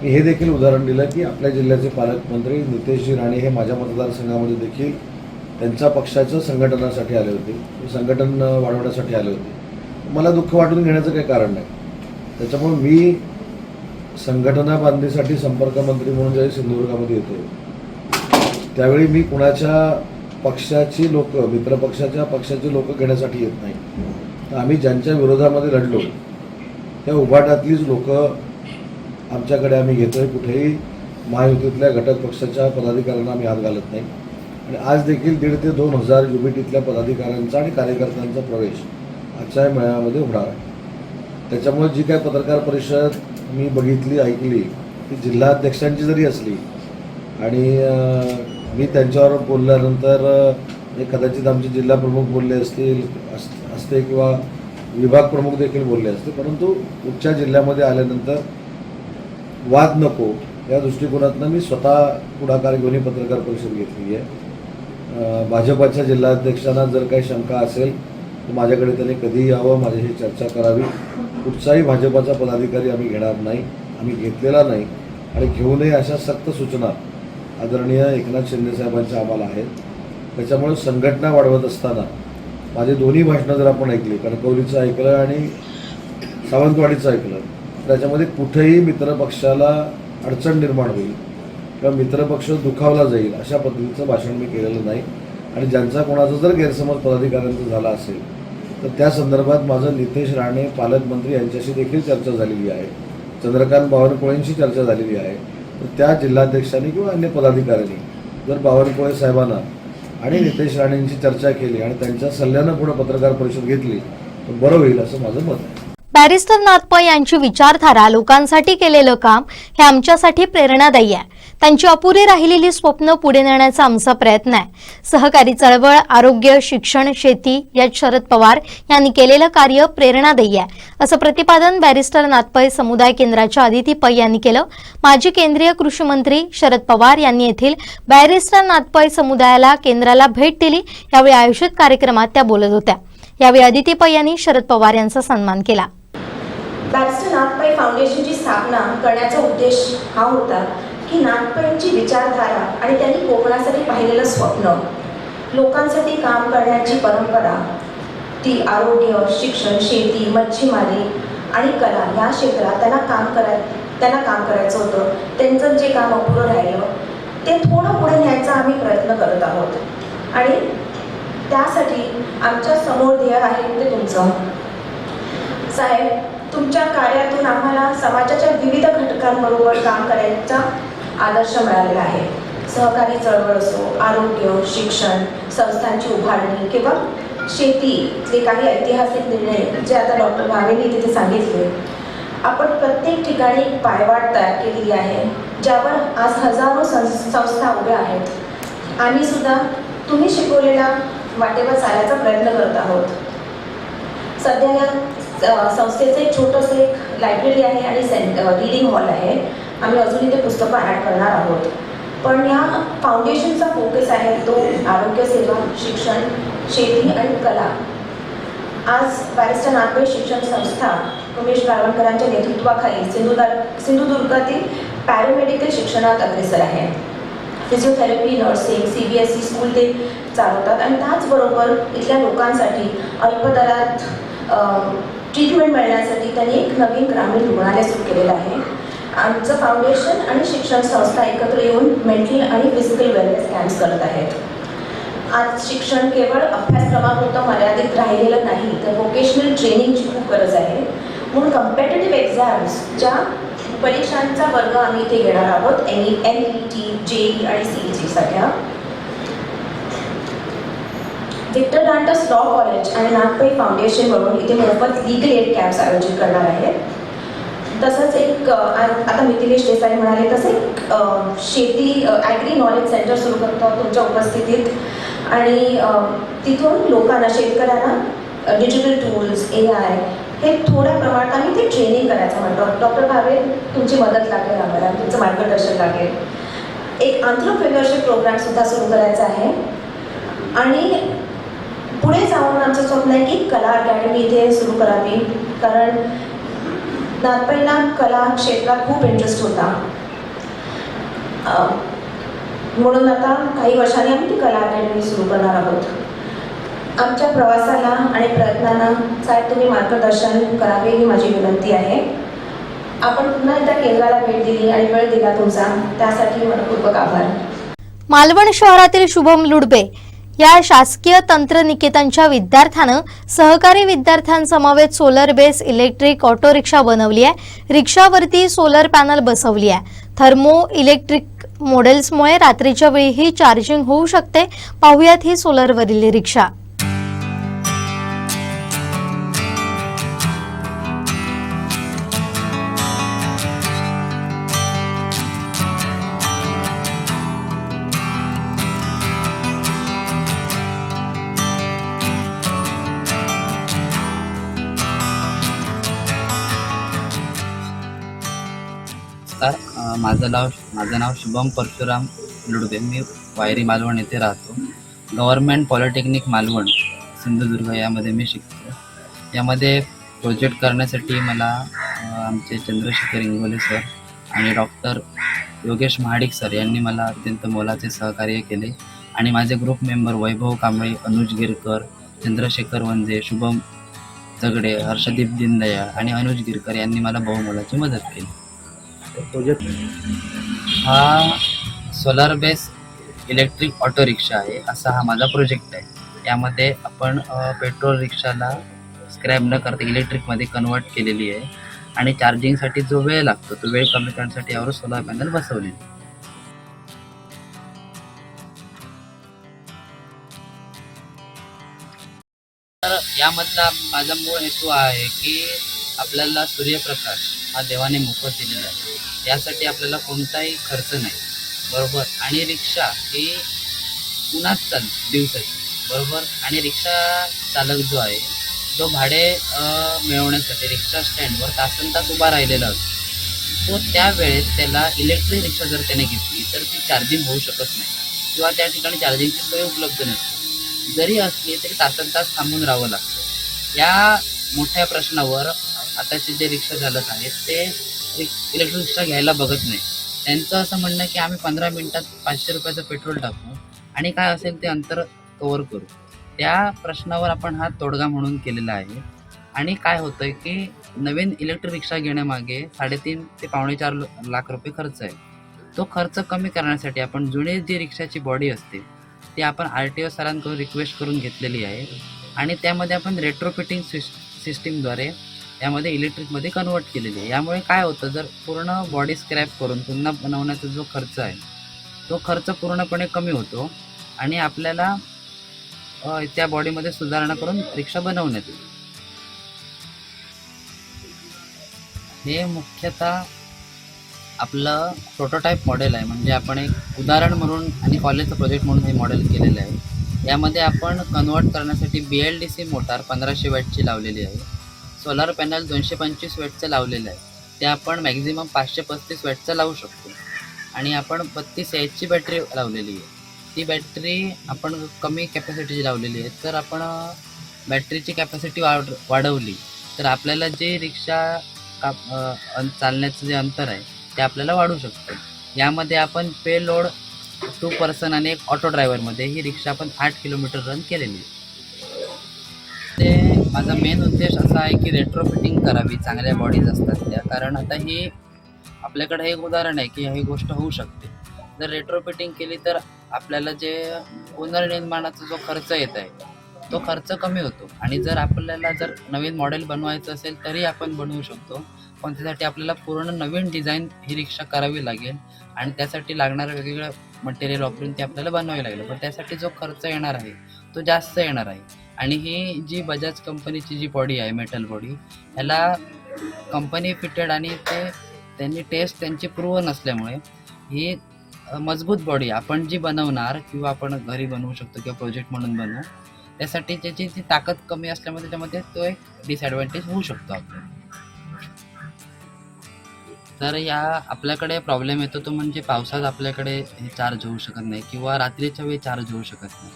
मी हे देखील उदाहरण दिलं की आपल्या जिल्ह्याचे पालकमंत्री नितेशजी राणे हे माझ्या मतदारसंघामध्ये देखील त्यांच्या पक्षाचं संघटनासाठी आले होते, संघटन वाढवण्यासाठी आले होते. मला दुःख वाटून घेण्याचं काही कारण नाही. त्याच्यामुळे मी संघटना बांधणीसाठी संपर्क मंत्री म्हणून ज्यावेळी सिंधुदुर्गामध्ये येतो त्यावेळी मी कुणाच्या पक्षाची लोक, मित्रपक्षाच्या पक्षाची लोकं घेण्यासाठी येत नाही. तर आम्ही ज्यांच्या विरोधामध्ये लढलो त्या उभाटातलीच लोकं आमच्याकडे आम्ही घेतो आहे. कुठेही महायुतीतल्या घटक पक्षाच्या पदाधिकाऱ्यांना आम्ही हात घालत नाही. आणि आज देखील 1,500 ते 2,000 युबीटीतल्या पदाधिकाऱ्यांचा आणि कार्यकर्त्यांचा प्रवेश आजच्या मेळाव्यामध्ये होणार आहे. त्याच्यामुळे जी काय पत्रकार परिषद मी बघितली, ऐकली ती जिल्हाध्यक्षांची जरी असली आणि मी त्यांच्यावर बोलल्यानंतर कदाचित आमचे जिल्हा प्रमुख बोलले असते किंवा विभाग प्रमुख देखील बोलले असते, परंतु उच्च जिल्ह्यामध्ये आल्यानंतर वाद नको या दृष्टिकोनातून मी स्वतः पुढाकार घेऊन ही पत्रकार परिषद घेतली आहे. भाजपाच्या जिल्हाध्यक्षांना जर काही शंका असेल तर माझ्याकडे त्यांनी कधीही यावं, माझ्याशी चर्चा करावी. कुठचाही भाजपाचा पदाधिकारी आम्ही घेणार नाही, आम्ही घेतलेला नाही आणि घेऊ नये अशा सक्त सूचना आदरणीय एकनाथ शिंदे साहेबांच्या आम्हाला आहेत. त्याच्यामुळे संघटना वाढवत असताना माझे दोन्ही भाषणं जर आपण ऐकली, कणकवलीचं ऐकलं आणि सावंतवाडीचं ऐकलं, त्याच्यामध्ये कुठेही मित्रपक्षाला अडचण निर्माण होईल किंवा मित्रपक्ष दुखावला जाईल अशा पद्धतीचं भाषण मी केलेलं नाही. आणि ज्यांचा कोणाचा जर गैरसमज पदाधिकाऱ्यांचा झाला असेल तर त्या संदर्भात माझं नितेश राणे पालकमंत्री यांच्याशी देखील चर्चा झालेली आहे, चंद्रकांत बावनकुळेंशी चर्चा झालेली आहे. तर त्या जिल्हाध्यक्षांनी किंवा अन्य पदाधिकाऱ्यांनी जर बावनकुळे साहेबांना आणि नितेश राणेंची चर्चा केली आणि त्यांच्या सल्ल्यानं पुढे पत्रकार परिषद घेतली तर बरं होईल असं माझं मत आहे. बॅरिस्टर नाथ पै यांची विचारधारा, लोकांसाठी केलेलं काम हे आमच्यासाठी प्रेरणादायी आहे. त्यांची अपुरी राहिलेली स्वप्न पुढे नेण्याचा आमचा प्रयत्न आहे. सहकारी चळवळ, आरोग्य, शिक्षण, शेती यात शरद पवार यांनी केलेलं कार्य प्रेरणादायी आहे असं प्रतिपादन बॅरिस्टर नाथ पै समुदाय केंद्राच्या अदिती पै यांनी केलं. माजी केंद्रीय कृषी मंत्री शरद पवार यांनी येथील बॅरिस्टर नाथ पै समुदायाला केंद्राला भेट दिली. यावेळी आयोजित कार्यक्रमात त्या बोलत होत्या. यावेळी अदिती पै यांनी शरद पवार यांचा सन्मान केला. बॅरिस्टर नाथ पै फाउंडेशनची स्थापना करण्याचा उद्देश हा होता की नाथ पैंची विचारधारा आणि त्यांनी कोकणासाठी पाहिलेलं स्वप्न, लोकांसाठी काम करण्याची परंपरा ती आरोग्य, शिक्षण, शेती, मच्छीमारी आणि कला या क्षेत्रात त्यांना काम करायचं होतं. त्यांचं जे काम अपुरं राहिलं ते थोडं पुढे न्यायचा आम्ही प्रयत्न करत आहोत आणि त्यासाठी आमच्या समोर ध्येय आहे ते तुमचं. साहेब, तुमच्या कार्यातून आम्हाला समाजाच्या विविध घटकांबरोबर काम करायचा आदर्श मिळालेला आहे. सहकारी चळवळ असो, आरोग्य, शिक्षण, संस्थांची उभारणी किंवा शेतीतले काही ऐतिहासिक निर्णय जे आता डॉक्टर भावेंनी तिथे सांगितले. आपण प्रत्येक ठिकाणी पायवाट तयार केलेली आहे ज्यावर आज हजारो संस्था उभ्या आहेत. आम्ही सुद्धा तुम्ही शिकवलेल्या वाटेवर चालायचा प्रयत्न करत आहोत. सध्या या संस्थेचं एक छोटंसं एक लायब्ररी आहे आणि रीडिंग हॉल आहे. आम्ही अजून इथे पुस्तकं ॲड करणार आहोत. पण या फाउंडेशनचा फोकस आहे तो आरोग्य सेवा, शिक्षण, शेती आणि कला. आज बॅरिस्टर नागपै शिक्षण संस्था उमेश गाळवणकरांच्या नेतृत्वाखाली सिंधुदुर्गातील पॅरामेडिकल शिक्षणात अग्रेसर आहे. फिजिओथेरपी, नर्सिंग, CBSE स्कूल ते चालवतात आणि त्याचबरोबर इथल्या लोकांसाठी अल्पदरात ट्रीटमेंट मिळण्यासाठी त्यांनी एक नवीन ग्रामीण रुग्णालय सुरू केलेलं आहे. आमचं फाउंडेशन आणि शिक्षण संस्था एकत्र येऊन मेंटल आणि फिजिकल वेलनेस कॅम्प्स करत आहेत. आज शिक्षण केवळ अभ्यासक्रमापुरतं मर्यादित राहिलेलं नाही तर व्होकेशनल ट्रेनिंगची खूप गरज आहे. म्हणून कम्पेटेटिव्ह एक्झाम्सच्या परीक्षांचा वर्ग आम्ही इथे घेणार आहोत. NET, JEE आणि CET सारख्या. विक्टर डांटस लॉ कॉलेज आणि नागपै फाउंडेशन म्हणून इथे मोफत लीगल एड कॅम्प्स आयोजित करणार आहेत. तसंच एक आता मिथिलेश देसाई म्हणाले तसे शेती ॲग्री नॉलेज सेंटर सुरू करतो तुमच्या उपस्थितीत आणि तिथून लोकांना, शेतकऱ्यांना डिजिटल टूल्स, AI हे थोड्या प्रमाणात आम्ही ते ट्रेनिंग करायचं म्हणतो. डॉक्टर भावे, तुमची मदत लागेल आम्हाला, तुमचं मार्गदर्शन लागेल. एक एंटरप्रेन्योरशिप प्रोग्रामसुद्धा सुरू करायचा आहे आणि पुढे जाऊन आमचं स्वप्न आहे की कला अकॅडमी इथे सुरू करावी. कारण नागपैला कला क्षेत्रात खूप इंटरेस्ट होता. म्हणून आता काही वर्षांनी आम्ही ती कला अकॅडमी सुरू करणार आहोत. आमच्या प्रवासाला आणि प्रयत्नांना साहेब तुम्ही मार्गदर्शन करावे ही माझी विनंती आहे. आपण पुन्हा एकदा केंद्राला भेट दिली आणि वेळ दिला तुमचा, त्यासाठी मनपूर्वक आभार. मालवण शहरातील शुभम लुडबे या शासकीय तंत्रनिकेतनच्या विद्यार्थ्यानं सहकारी विद्यार्थ्यांसमवेत solar base electric auto rickshaw बनवली आहे. रिक्षावरती सोलर पॅनल बसवली आहे. थर्मो इलेक्ट्रिक मॉडेल्समुळे रात्रीच्या वेळीही चार्जिंग होऊ शकते. पाहुयात ही सोलरवरील रिक्षा. माझं नाव शुभम परशुराम लुडबे. मी वायरी मालवण येथे राहतो. गव्हर्नमेंट पॉलिटेक्निक मालवण सिंधुदुर्ग यामध्ये मी शिकतो. यामध्ये प्रोजेक्ट करण्यासाठी मला आमचे चंद्रशेखर इंगोले सर आणि डॉक्टर योगेश महाडिक सर यांनी मला अत्यंत मोलाचे सहकार्य केले आणि माझे ग्रुप मेंबर वैभव कांबळे, अनुज गिरकर, चंद्रशेखर वंजे, शुभम जगडे, हर्षदीप दिनदयाळ आणि अनुज गिरकर यांनी मला बहुमोलाची मदत केली. हा सोलर बेस इलेक्ट्रिक ऑटो रिक्षा आहे. असा हा माझा प्रोजेक्ट आहे. यामध्ये आपण पेट्रोल रिक्षाला स्क्रॅप न करता इलेक्ट्रिकमध्ये कन्वर्ट केलेली आहे आणि चार्जिंगसाठी जो वेळ लागतो तो वेळ कमी करण्यासाठी यावर सोलर पॅनल बसवलेली. तर यामधला माझा मूळ हेतू आहे की आपल्याला सूर्यप्रकाश हा देवाने मोफत दिलेला आहे. यासाठी आपल्याला कोणताही खर्च नाही, बरोबर. आणि रिक्षा ही उन्हात चालते दिवसाची, बरोबर. आणि रिक्षा चालक जो आहे तो भाडे मिळवण्यासाठी रिक्षा स्टँडवर तासनतास उभा राहिलेला असतो. तो त्यावेळेस त्याला इलेक्ट्रिक रिक्षा जर त्याने घेतली तर ती चार्जिंग होऊ शकत नाही किंवा त्या ठिकाणी चार्जिंगची सोय उपलब्ध नसते. जरी असली तरी तासनतास थांबून राहावं लागतं. या मोठ्या प्रश्नावर आताचे जे रिक्षा चालक आहेत ते इलेक्ट्रिक रिक्षा घ्यायला बघत नाही. त्यांचं असं म्हणणं आहे की आम्ही 15 मिनिटात 500 रुपयाचं पेट्रोल टाकू आणि काय असेल ते अंतर कव्हर करू. त्या प्रश्नावर आपण हा तोडगा म्हणून केलेला आहे. आणि काय होतं की नवीन इलेक्ट्रिक रिक्षा घेण्यामागे 3.5 ते 4.5 लाख रुपये खर्च आहे. तो खर्च कमी करण्यासाठी आपण जुने जी रिक्षाची बॉडी असते ती आपण RTO सरांकडून रिक्वेस्ट करून घेतलेली आहे आणि त्यामध्ये आपण रेट्रोफिटिंग सिस्टीमद्वारे यामध्ये इलेक्ट्रिकमध्ये कन्वर्ट केलेली आहे. यामुळे काय होतं, जर पूर्ण बॉडी स्क्रॅप करून पुन्हा बनवण्याचा जो खर्च आहे तो खर्च पूर्णपणे कमी होतो आणि आपल्याला त्या बॉडीमध्ये सुधारणा करून रिक्षा बनवण्यात येईल. हे मुख्यतः आपलं प्रोटोटाईप मॉडेल आहे, म्हणजे आपण एक उदाहरण म्हणून आणि कॉलेजचं प्रोजेक्ट म्हणून हे मॉडेल केलेलं आहे. यामध्ये आपण कन्वर्ट करण्यासाठी BLDC मोटार 1500 वॅटची लावलेली आहे, सोलार पॅनल 225 वॅटचं लावलेलं आहे, ते आपण मॅक्झिमम 535 वॅटचं लावू शकतो आणि आपण 32 Ahची बॅटरी लावलेली आहे. ती बॅटरी आपण कमी कॅपॅसिटीची लावलेली आहे, तर आपण बॅटरीची कॅपॅसिटी वाढवली तर आपल्याला जे रिक्षा चालण्याचं जे अंतर आहे ते आपल्याला वाढू शकतं. यामध्ये आपण पे लोड 2 पर्सन आणि एक ऑटो ड्रायव्हरमध्ये ही रिक्षा आपण 8 किलोमीटर रन केलेली आहे. ते माझा मेन उद्देश असा आहे की रेट्रोफिटिंग करावी, चांगल्या बॉडीज असतात त्या, कारण आता ही आपल्याकडे एक उदाहरण आहे की ही गोष्ट होऊ शकते. जर रेट्रोफिटिंग केली तर आपल्याला जे पुनर्निर्माणाचा जो खर्च येत आहे तो खर्च कमी होतो आणि जर आपल्याला नवीन मॉडेल बनवायचं असेल तरी आपण बनवू शकतो, पण त्यासाठी आपल्याला पूर्ण नवीन डिझाईन ही रिक्षा करावी लागेल आणि त्यासाठी लागणारं वेगवेगळं मटेरियल वापरून ते आपल्याला बनवावी लागेल. पण त्यासाठी जो खर्च येणार आहे तो जास्त येणार आहे. आणि ही जी बजाज कंपनीची जी बॉडी आहे, मेटल बॉडी, ह्याला कंपनी फिटेड आणि त्यांनी टेस्ट त्यांची पूर्व नसल्यामुळे ही मजबूत बॉडी आपण जी बनवणार किंवा आपण घरी बनवू शकतो किंवा प्रोजेक्ट म्हणून बनवू, त्यासाठी त्याची जी ताकद कमी असल्यामुळे त्याच्यामध्ये तो एक डिसॲडव्हान्टेज होऊ शकतो आपल्याला. तर या आपल्याकडे प्रॉब्लेम येतो तो म्हणजे पावसात आपल्याकडे हे चार्ज होऊ शकत नाही किंवा रात्रीच्या वेळी चार्ज होऊ शकत नाही.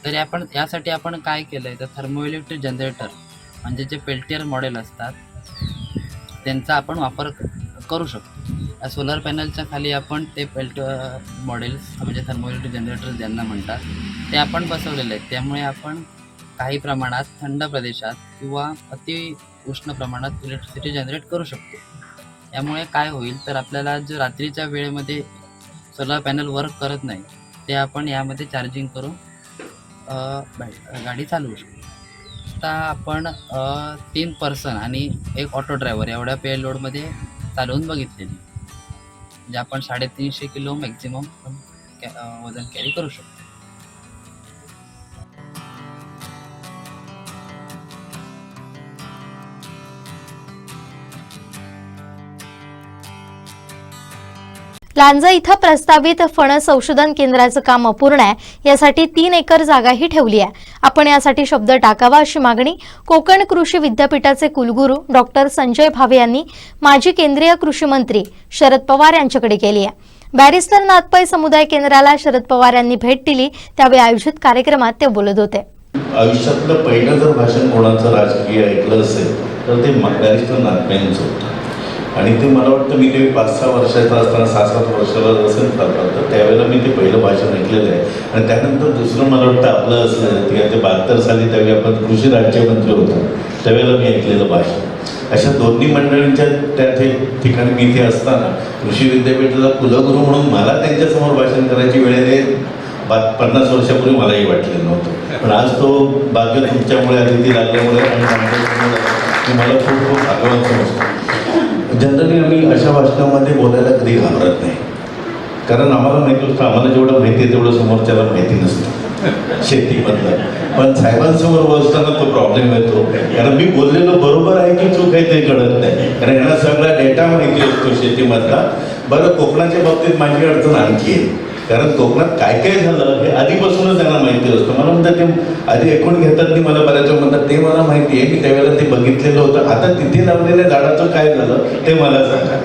तर यासाठी आपण काय केलं आहे, तर थर्मोइलेक्ट्रिक जनरेटर म्हणजे जे पेल्टियर मॉडेल असतात त्यांचा आपण वापर करू शकतो. या सोलर पॅनलच्या खाली आपण ते मॉडेल्स म्हणजे थर्मोइलेक्ट्रिक जनरेटर ज्यांना म्हणतात ते आपण बसवलेले आहेत. त्यामुळे आपण काही प्रमाणात थंड प्रदेशात किंवा अति उष्ण प्रमाणात इलेक्ट्रिसिटी जनरेट करू शकतो. यामुळे काय होईल, तर आपल्याला जो रात्रीच्या वेळेमध्ये सोलर पॅनल वर्क करत नाही ते आपण यामध्ये चार्जिंग करून गाडी चालवू शकतो. आता आपण 3 पर्सन आणि एक ऑटो ड्रायव्हर एवढ्या पे लोडमध्ये चालवून बघितलेली, म्हणजे आपण 350 किलो मॅक्झिमम वजन कॅरी करू शकतो. लांजा इथं प्रस्तावित फणस संशोधन केंद्राचं काम अपूर्ण आहे, यासाठी 3 एकर जागाही ठेवली आहे. आपण यासाठी शब्द टाकावा अशी मागणी कोकण कृषी विद्यापीठाचे कुलगुरू डॉक्टर संजय भावे यांनी माजी केंद्रीय कृषी मंत्री शरद पवार यांच्याकडे केली आहे. बॅरिस्टर नाथपै समुदाय केंद्राला शरद पवार यांनी भेट दिली, त्यावेळी आयोजित कार्यक्रमात ते बोलत होते. आयुष्यातलं पहिलं जर भाषण कोणाचं राजकीय ऐकलं असेल तर ते बॅरिस्टर नाथपैंचं होतं. आणि ते मला वाटतं मी ते 5-6 वर्षाचा असताना 6-7 वर्षाला असेल तर त्यावेळेला मी ते पहिलं भाषण ऐकलेलं आहे. आणि त्यानंतर दुसरं मला वाटतं आपलं असलं ते 72 साली त्यावेळी आपण कृषी राज्यमंत्री होतो त्यावेळेला मी ऐकलेलं भाषण. अशा दोन्ही मंडळींच्या त्या ठिकाणी मी इथे असताना कृषी विद्यापीठाला कुलगुरू म्हणून मला त्यांच्यासमोर भाषण करायची वेळेने 50 वर्षापूर्वी मलाही वाटलेलं नव्हतं. पण आज तो भाग्य तुमच्यामुळे अतिथी लागल्यामुळे आणि मला खूप खूप भाग्यवान समजतो. जनरली आम्ही अशा भाषणामध्ये बोलायला कधी घाबरत नाही, कारण आम्हाला माहिती असतं आम्हाला जेवढं माहिती आहे तेवढं समोरच्याला माहिती नसतं शेतीमधलं. पण साहेबांसमोर बोलताना तो प्रॉब्लेम येतो, कारण मी बोललेलो बरोबर आहे की चूक आहे ते कळत नाही, कारण यांना सगळा डेटा माहिती असतो शेतीमधला. बरं, कोकणाच्या बाबतीत माझी अडचण आणखी आहे, कारण कोकणात काय काय झालं हे आधीपासूनच त्यांना माहिती असतं. मला म्हणतात ते आधी ऐकून घेतात की मला बऱ्याच वेळा म्हणतात ते मला माहिती आहे, मी त्यावेळेला ते बघितलेलं होतं, आता तिथे लावलेल्या झाडाचं काय झालं ते मला सांगा.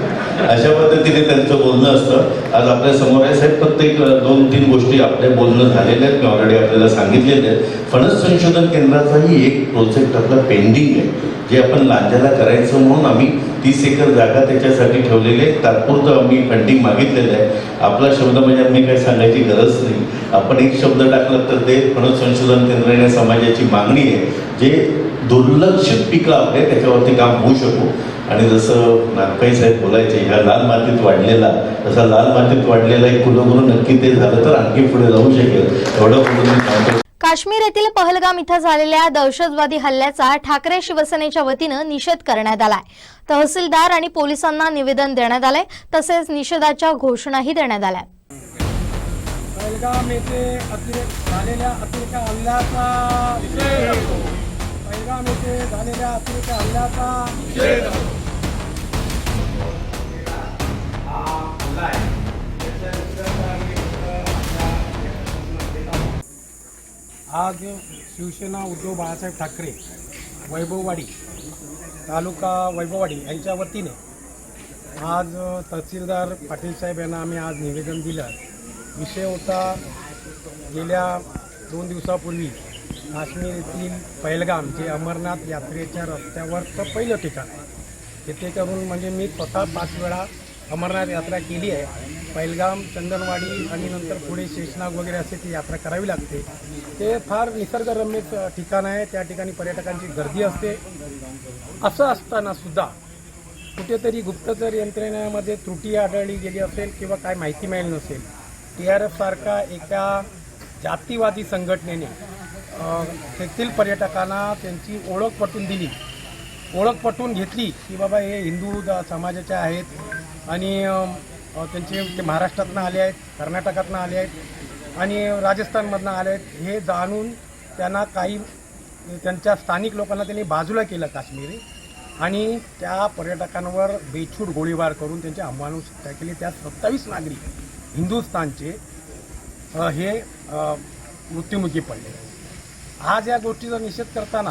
अशा पद्धतीने त्यांचं बोलणं असतं. आज आपल्या समोर आहे साहेब, फक्त 2-3 गोष्टी आपल्या बोलणं झालेल्या आहेत, मी ऑलरेडी आपल्याला सांगितलेल्या आहेत. फणस संशोधन केंद्राचाही एक प्रोजेक्ट आपला पेंडिंग आहे, जे आपण लांजाला करायचं म्हणून आम्ही 30 एकर जागा त्याच्यासाठी ठेवलेली आहे. तात्पुरतं आम्ही फंडिंग मागितलेलं आहे. आपला शब्द म्हणजे आम्ही काही सांगायची गरज नाही. आपण एक शब्द टाकला तर ते फणस संशोधन केंद्र आणि समाजाची मागणी आहे, जे दुर्लक्षित पिकं आपले त्याच्यावरती काम होऊ शकू. आणि जसं नागपाई साहेब बोलायचे, ह्या लाल मातीत वाढलेला, तसा लाल मातीत वाढलेला एक कुलगुरू नक्की ते झालं तर आणखी पुढे जाऊ शकेल, एवढं बोलून मी सांगतो. काश्मीर येथील पहलगाम इथं झालेल्या दहशतवादी हल्ल्याचा ठाकरे शिवसेनेच्या वतीनं निषेध करण्यात आलाय. तहसीलदार आणि पोलिसांना निवेदन देण्यात आलंय, तसेच निषेधाच्या घोषणाही देण्यात आल्या. पहलगाम येथे झालेल्या अतिरेकी हल्ल्याचा पहलगाम येथे झालेल्या अतिरेकी हल्ल्याचा आज शिवसेना उद्धव बाळासाहेब ठाकरे वैभववाडी तालुका वैभववाडी यांच्या वतीने आज तहसीलदार पाटील साहेब यांना आम्ही आज निवेदन दिलं. विषय होता, गेल्या 2 दिवसापूर्वी काश्मीर येथील पहलगाम जे अमरनाथ यात्रेच्या रस्त्यावरचं पहिलं ठिकाण आहे, तिथे करून म्हणजे मी स्वतः 5 वेळा अमरनाथ यात्रा केली आहे. पहलगाम, चंदनवाडी आणि नंतर पुढे शेषनाग वगैरे असे ती यात्रा करावी लागते. ते फार निसर्गरम्य ठिकाण आहे, त्या ठिकाणी पर्यटकांची गर्दी असते. असं असताना सुद्धा कुठेतरी गुप्तचर यंत्रणेमध्ये त्रुटी आढळली गेली असेल किंवा काय माहिती मिळाली नसेल, TRF सारखा एका जातीवादी संघटनेने तेथील पर्यटकांना त्यांची ओळख पटवून दिली, ओळख पटवून घेतली की बाबा हे हिंदू समाजाचे आहेत आणि ते महाराष्ट्रातनं आले आहेत, कर्नाटकातनं आले आहेत आणि राजस्थानमधनं आले आहेत, हे जाणून त्यांना काही त्यांच्या स्थानिक लोकांना त्यांनी बाजूला केलं काश्मीरी आणि त्या पर्यटकांवर बेछूट गोळीबार करून त्यांची अमानुष हत्या केली. त्यात 27 नागरिक हिंदुस्थानचे हे मृत्युमुखी पडले. आज या गोष्टीचा निषेध करताना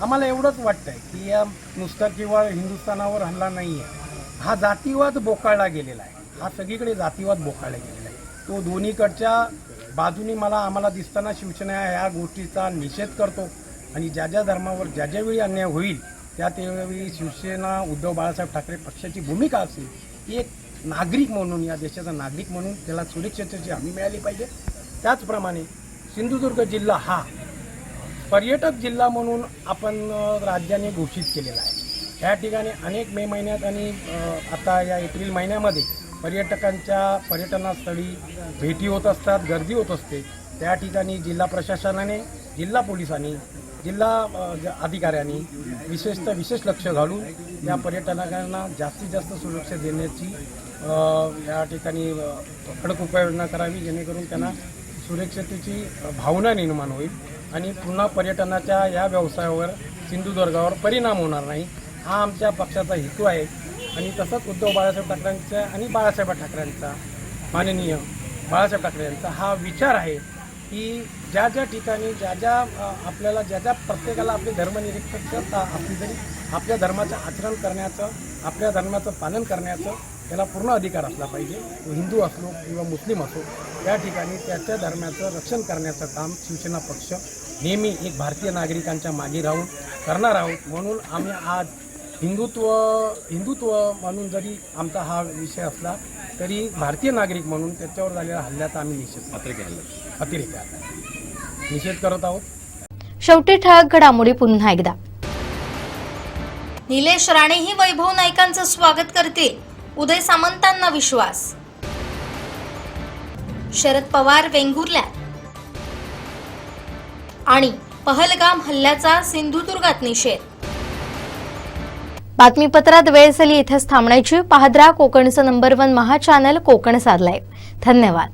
आम्हाला एवढंच वाटतं आहे की या नुसता केवळ हिंदुस्थानावर हल्ला नाही आहे, हा जातीवाद बोकाळला गेलेला आहे, हा सगळीकडे जातीवाद बोकाळला गेलेला आहे. तो दोन्हीकडच्या बाजूनी आम्हाला दिसताना शिवसेना या गोष्टीचा निषेध करतो आणि ज्या ज्या धर्मावर ज्या ज्यावेळी अन्याय होईल त्या त्यावेळी शिवसेना उद्धव बाळासाहेब ठाकरे पक्षाची भूमिका असेल की एक नागरिक म्हणून, या देशाचा नागरिक म्हणून त्याला सुरक्षेची हमी मिळाली पाहिजे. त्याचप्रमाणे सिंधुदुर्ग जिल्हा हा पर्यटक जिल्हा म्हणून आपण राज्याने घोषित केलेला आहे. या ठिकाणी अनेक मे महिन्यात आणि आता या एप्रिल महिन्यामध्ये पर्यटकांच्या पर्यटनास्थळी भेटी होत असतात, गर्दी होत असते. त्या ठिकाणी जिल्हा प्रशासनाने, जिल्हा पोलिसांनी, जिल्हा अधिकाऱ्यांनी विशेष लक्ष घालून या पर्यटकांना जास्तीत जास्त सुरक्षा देण्याची या ठिकाणी कडक उपाययोजना करावी, जेणेकरून त्यांना सुरक्षिततेची भावना निर्माण होईल आणि पुन्हा पर्यटनाच्या या व्यवसायावर सिंधुदुर्गावर परिणाम होणार नाही, हा आमच्या पक्षाचा हेतू आहे. आणि तसंच उद्धव बाळासाहेब ठाकरेंचा आणि बाळासाहेब ठाकरेंचा, माननीय बाळासाहेब ठाकरे यांचा हा विचार आहे की ज्या ज्या ठिकाणी आपल्याला ज्या प्रत्येकाला आपले धर्मनिरपेक्षता असली तरी आपल्या धर्माचं आचरण करण्याचं, आपल्या धर्माचं पालन करण्याचं त्याला पूर्ण अधिकार असला पाहिजे. हिंदू असलो किंवा मुस्लिम असो, त्या ठिकाणी त्याच्या धर्माचं रक्षण करण्याचं काम शिवसेना पक्ष नेहमी एक भारतीय नागरिकांच्या मागे राहून करणार आहोत. म्हणून आम्ही आज हिंदुत्व म्हणून जरी आमचा हा विषय असला तरी भारतीय नागरिक म्हणून त्याच्यावर झालेल्या हल्ल्याचा आम्ही अतिरेकी निषेध करत आहोत. शेवटी ठळक घडामोडी पुन्हा एकदा. निलेश राणेही वैभव नाईकांचं स्वागत करतील, उदय सामंतांना विश्वास. शरद पवार वेंगुर्ल्यात आणि पहलगाम हल्ल्याचा सिंधुदुर्गात निषेध. बातमीपत्रात वेळ झाली इथेच थांबण्याची. पाहत राहा कोकणचं नंबर 1 महा चॅनल कोकण साध लाईव्ह. धन्यवाद.